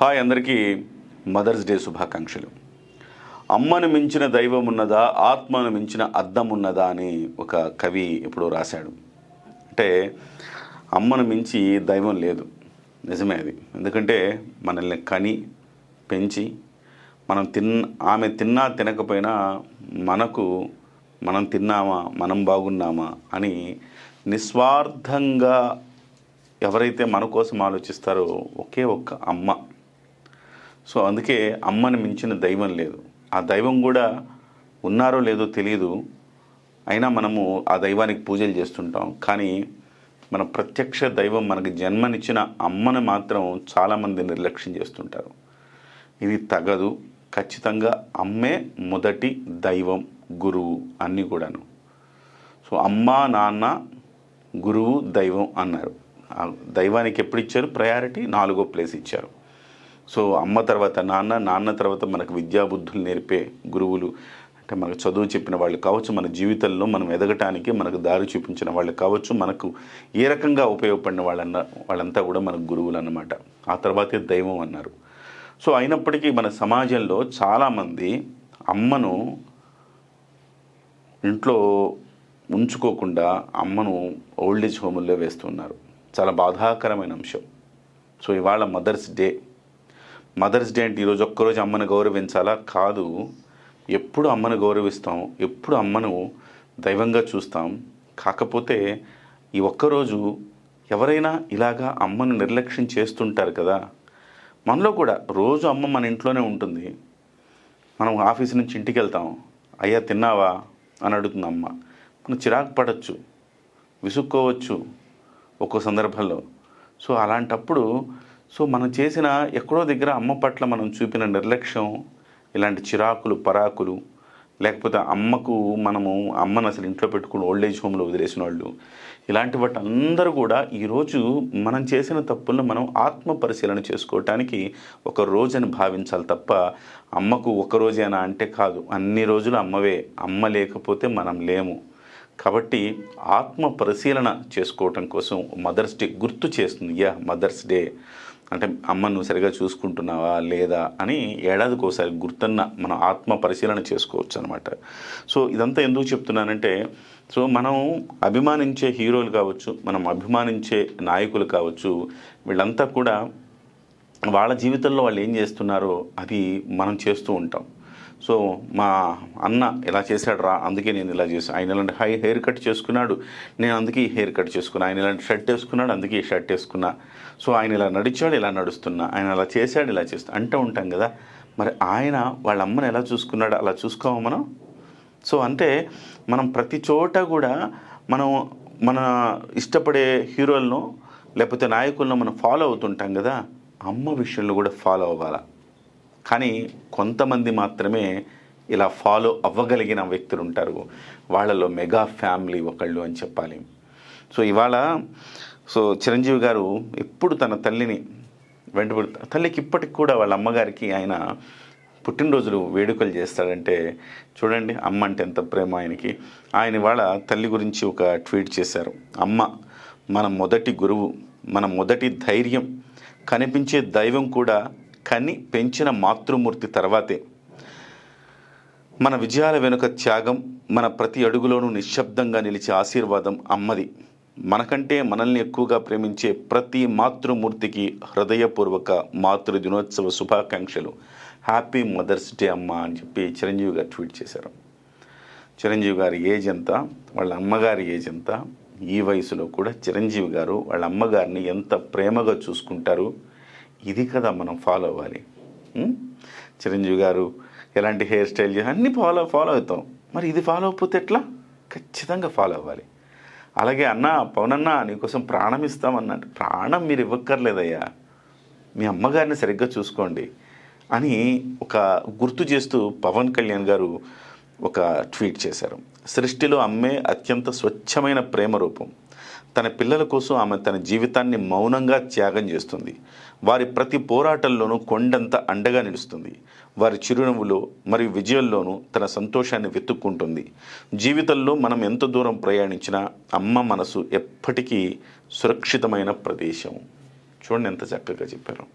Hi అందరికీ mothers day శుభాకాంక్షలు. అమ్మను మించిన దైవం ఉన్నదా, ఆత్మను మించిన అద్దం ఉన్నదా అని ఒక కవి ఎప్పుడో రాశాడు. అంటే అమ్మను మించి దైవం లేదు, నిజమే అది. ఎందుకంటే మనల్ని కని పెంచి ఆమె తిన్నా తినకపోయినా మనం తిన్నామా, మనం బాగున్నామా అని నిస్వార్థంగా ఎవరైతే మన కోసం ఆలోచిస్తారో ఒకే ఒక్క అమ్మ. సో అందుకే అమ్మని మించిన దైవం లేదు. ఆ దైవం కూడా ఉన్నారో లేదో తెలియదు, అయినా మనము ఆ దైవానికి పూజలు చేస్తుంటాం. కానీ మన ప్రత్యక్ష దైవం, మనకి జన్మనిచ్చిన అమ్మను మాత్రం చాలామంది నిర్లక్ష్యం చేస్తుంటారు. ఇది తగదు. ఖచ్చితంగా అమ్మే మొదటి దైవం, గురువు అన్నీ కూడాను. సో అమ్మ, నాన్న, గురువు, దైవం అన్నారు. దైవానికి ఎప్పుడు ఇచ్చారు ప్రయారిటీ? 4వ ప్లేస్ ఇచ్చారు. సో అమ్మ తర్వాత నాన్న, నాన్న తర్వాత మనకు విద్యాబుద్ధులు నేర్పే గురువులు, అంటే మనకు చదువు చెప్పిన వాళ్ళు కావచ్చు, మన జీవితంలో మనం ఎదగటానికి మనకు దారి చూపించిన వాళ్ళు కావచ్చు, మనకు ఏ రకంగా ఉపయోగపడిన వాళ్ళంతా కూడా మనకు గురువులు అన్నమాట. ఆ తర్వాతే దైవం అన్నారు. సో అయినప్పటికీ మన సమాజంలో చాలామంది అమ్మను ఇంట్లో ఉంచుకోకుండా అమ్మను ఓల్డేజ్ హోముల్లో వేస్తున్నారు. చాలా బాధాకరమైన అంశం. సో ఇవాళ మదర్స్ డే అంటే ఈరోజు ఒక్కరోజు అమ్మను గౌరవించాలా? కాదు. ఎప్పుడు అమ్మను గౌరవిస్తాం, ఎప్పుడు అమ్మను దైవంగా చూస్తాం. కాకపోతే ఈ ఒక్కరోజు ఎవరైనా ఇలాగా అమ్మను నిర్లక్ష్యం చేస్తుంటారు కదా. మనలో కూడా రోజు అమ్మ మన ఇంట్లోనే ఉంటుంది. మనం ఆఫీస్ నుంచి ఇంటికి వెళ్తాం, అయ్యా తిన్నావా అని అడుగుతుంది అమ్మ. మనం చిరాకు పడవచ్చు, విసుక్కోవచ్చు ఒక్కో సందర్భంలో. సో అలాంటప్పుడు మనం చేసిన ఎక్కడో దగ్గర అమ్మ పట్ల మనం చూపిన నిర్లక్ష్యం, ఇలాంటి చిరాకులు, పరాకులు, లేకపోతే అమ్మను అసలు ఇంట్లో పెట్టుకుని ఓల్డేజ్ హోమ్లో వదిలేసిన వాళ్ళు, ఇలాంటి వాటి అందరూ కూడా ఈరోజు మనం చేసిన తప్పులను మనం ఆత్మ పరిశీలన చేసుకోవటానికి ఒక రోజని భావించాలి తప్ప అమ్మకు ఒక రోజేనా అంటే కాదు. అన్ని రోజులు అమ్మవే. అమ్మ లేకపోతే మనం లేము. కాబట్టి ఆత్మ పరిశీలన చేసుకోవటం కోసం మదర్స్ డే గుర్తు చేస్తుంది. మదర్స్ డే అంటే అమ్మను సరిగా చూసుకుంటున్నావా లేదా అని ఏడాదికి ఒకసారి గుర్తున్న మనం ఆత్మ పరిశీలన చేసుకోవచ్చు అనమాట. సో ఇదంతా ఎందుకు చెప్తున్నానంటే, సో మనం అభిమానించే హీరోలు కావచ్చు, మనం అభిమానించే నాయకులు కావచ్చు, వీళ్ళంతా కూడా వాళ్ళ జీవితంలో వాళ్ళు ఏం చేస్తున్నారో అది మనం చేస్తూ ఉంటాం. సో మా అన్న ఇలా చేశాడు రా, అందుకే నేను ఇలా చేశాను. ఆయన ఇలాంటి హెయిర్ కట్ చేసుకున్నాడు, నేను అందుకే ఈ హెయిర్ కట్ చేసుకున్నా. ఆయన ఇలాంటి షర్ట్ వేసుకున్నాడు, అందుకే ఈ షర్ట్ వేసుకున్నా. సో ఆయన ఇలా నడిచాడు, ఇలా నడుస్తున్నా. ఆయన అలా చేశాడు, ఇలా చేస్తా అంటూ ఉంటాం కదా. మరి ఆయన వాళ్ళ అమ్మని ఎలా చూసుకున్నాడు, అలా చూసుకోమా మనం? సో అంటే మనం ప్రతి చోట కూడా మన ఇష్టపడే హీరోలను లేకపోతే నాయకులను మనం ఫాలో అవుతుంటాం కదా. అమ్మ విషయంలో కూడా ఫాలో అవ్వాలా. కానీ కొంతమంది మాత్రమే ఇలా ఫాలో అవ్వగలిగిన వ్యక్తులు ఉంటారు. వాళ్ళలో మెగా ఫ్యామిలీ ఒకళ్ళు అని చెప్పాలి. సో ఇవాళ చిరంజీవి గారు ఎప్పుడు తన తల్లిని వెంటబడుతారు. తల్లికి ఇప్పటికి కూడా వాళ్ళ అమ్మగారికి ఆయన పుట్టినరోజులు వేడుకలు చేస్తాడంటే చూడండి అమ్మ అంటే ఎంత ప్రేమ ఆయనకి. ఆయన ఇవాళ తల్లి గురించి ఒక ట్వీట్ చేశారు. అమ్మ మన మొదటి గురువు, మన మొదటి ధైర్యం, కనిపించే దైవం కూడా కని పెంచిన మాతృమూర్తి తర్వాతే. మన విజయాల వెనుక త్యాగం, మన ప్రతి అడుగులోనూ నిశ్శబ్దంగా నిలిచే ఆశీర్వాదం అమ్మది. మనకంటే మనల్ని ఎక్కువగా ప్రేమించే ప్రతి మాతృమూర్తికి హృదయపూర్వక మాతృ దినోత్సవ శుభాకాంక్షలు. హ్యాపీ మదర్స్ డే అమ్మ అని చెప్పి చిరంజీవి గారు ట్వీట్ చేశారు. చిరంజీవి గారి ఏజ్ ఎంత, వాళ్ళ అమ్మగారి ఏజ్ ఎంత, ఈ వయసులో కూడా చిరంజీవి గారు వాళ్ళ అమ్మగారిని ఎంత ప్రేమగా చూసుకుంటారు. ఇది కదా మనం ఫాలో అవ్వాలి. చిరంజీవి గారు ఎలాంటి హెయిర్ స్టైల్ అన్నీ ఫాలో అవుతాం. మరి ఇది ఫాలో అయిపోతే ఎట్లా? ఖచ్చితంగా ఫాలో అవ్వాలి. అలాగే పవన్ అన్న నీకోసం ప్రాణం ఇస్తామన్నట్టు, ప్రాణం మీరు ఇవ్వక్కర్లేదయ్యా, మీ అమ్మగారిని సరిగ్గా చూసుకోండి అని ఒక గుర్తు చేస్తూ పవన్ కళ్యాణ్ గారు ఒక ట్వీట్ చేశారు. సృష్టిలో అమ్మే అత్యంత స్వచ్ఛమైన ప్రేమ రూపం. తన పిల్లల కోసం ఆమె తన జీవితాన్ని మౌనంగా త్యాగం చేస్తుంది. వారి ప్రతి పోరాటంలోనూ కొండంత అండగా నిలుస్తుంది. వారి చిరునవ్వులో మరియు విజయంలోనూ తన సంతోషాన్ని వెతుక్కుంటుంది. జీవితంలో మనం ఎంత దూరం ప్రయాణించినా అమ్మ మనసు ఎప్పటికీ సురక్షితమైన ప్రదేశం. చూడండి ఎంత చక్కగా చెప్పారు.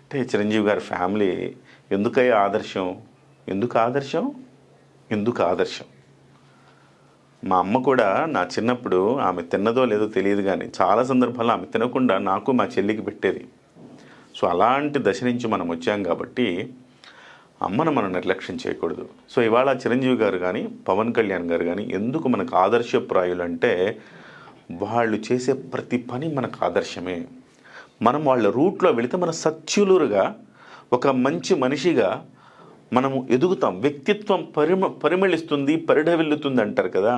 అంటే చిరంజీవి గారి ఫ్యామిలీ ఎందుకయ్యా ఆదర్శం? ఎందుకు ఆదర్శం? ఎందుకు ఆదర్శం? మా అమ్మ కూడా నా చిన్నప్పుడు ఆమె తిన్నదో లేదో తెలియదు కానీ చాలా సందర్భాల్లో ఆమె తినకుండా నాకు మా చెల్లికి పెట్టేది. సో అలాంటి దశ నుంచి మనం వచ్చాం కాబట్టి అమ్మను మనం నిర్లక్ష్యం చేయకూడదు. సో ఇవాళ చిరంజీవి గారు కానీ పవన్ కళ్యాణ్ గారు కానీ ఎందుకు మనకు ఆదర్శప్రాయులు అంటే వాళ్ళు చేసే ప్రతి పని మనకు ఆదర్శమే. మనం వాళ్ళ రూట్లో వెళితే మన సత్యులుగా ఒక మంచి మనిషిగా మనము ఎదుగుతాం. వ్యక్తిత్వం పరిమళిస్తుంది, పరిఢవిల్లుతుంది అంటారు కదా.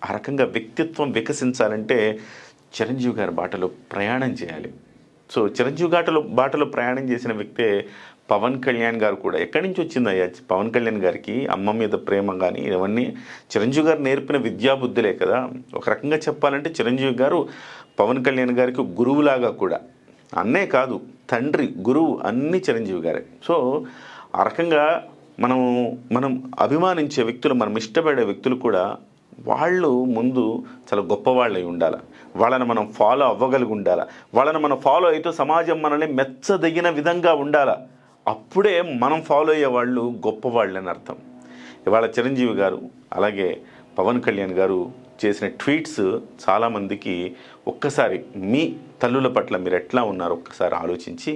ఆ రకంగా వ్యక్తిత్వం వికసించాలంటే చిరంజీవి గారి బాటలో ప్రయాణం చేయాలి. సో చిరంజీవి బాటలో ప్రయాణం చేసిన వ్యక్తే పవన్ కళ్యాణ్ గారు కూడా. ఎక్కడి నుంచి వచ్చిందయ్యా పవన్ కళ్యాణ్ గారికి అమ్మ మీద ప్రేమ కానీ ఇవన్నీ? చిరంజీవి గారు నేర్పిన విద్యాబుద్ధులే కదా. ఒక రకంగా చెప్పాలంటే చిరంజీవి గారు పవన్ కళ్యాణ్ గారికి గురువులాగా కూడా. అన్నే కాదు, తండ్రి, గురువు అన్నీ చిరంజీవి గారే. సో ఆ రకంగా మనం అభిమానించే వ్యక్తులు, మనం ఇష్టపడే వ్యక్తులు కూడా వాళ్ళు ముందు చాలా గొప్పవాళ్ళై ఉండాలి. వాళ్ళని మనం ఫాలో అవ్వగలిగి ఉండాలి. వాళ్ళని మనం ఫాలో అయితే సమాజం మనల్ని మెచ్చదగిన విధంగా ఉండాలి. అప్పుడే మనం ఫాలో అయ్యే వాళ్ళు గొప్పవాళ్ళని అర్థం. ఇవాళ చిరంజీవి గారు అలాగే పవన్ కళ్యాణ్ గారు చేసిన ట్వీట్స్ చాలామందికి ఒక్కసారి మీ తల్లుల పట్ల మీరు ఎట్లా ఉన్నారో ఒక్కసారి ఆలోచించి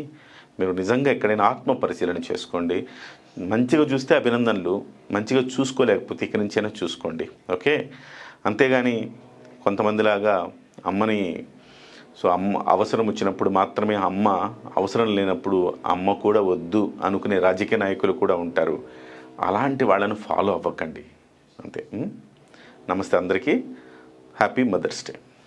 మీరు నిజంగా ఎక్కడైనా ఆత్మ పరిశీలన చేసుకోండి. మంచిగా చూస్తే అభినందనలు, మంచిగా చూసుకోలేకపోతే ఇక్కడి నుంచైనా చూసుకోండి. ఓకే, అంతేగాని కొంతమందిలాగా అమ్మని అమ్మ అవసరం వచ్చినప్పుడు మాత్రమే అమ్మ, అవసరం లేనప్పుడు అమ్మ కూడా వద్దు అనుకునే రాజకీయ నాయకులు కూడా ఉంటారు. అలాంటి వాళ్ళను ఫాలో అవ్వకండి. అంతే. నమస్తే అందరికీ. Happy mother's day.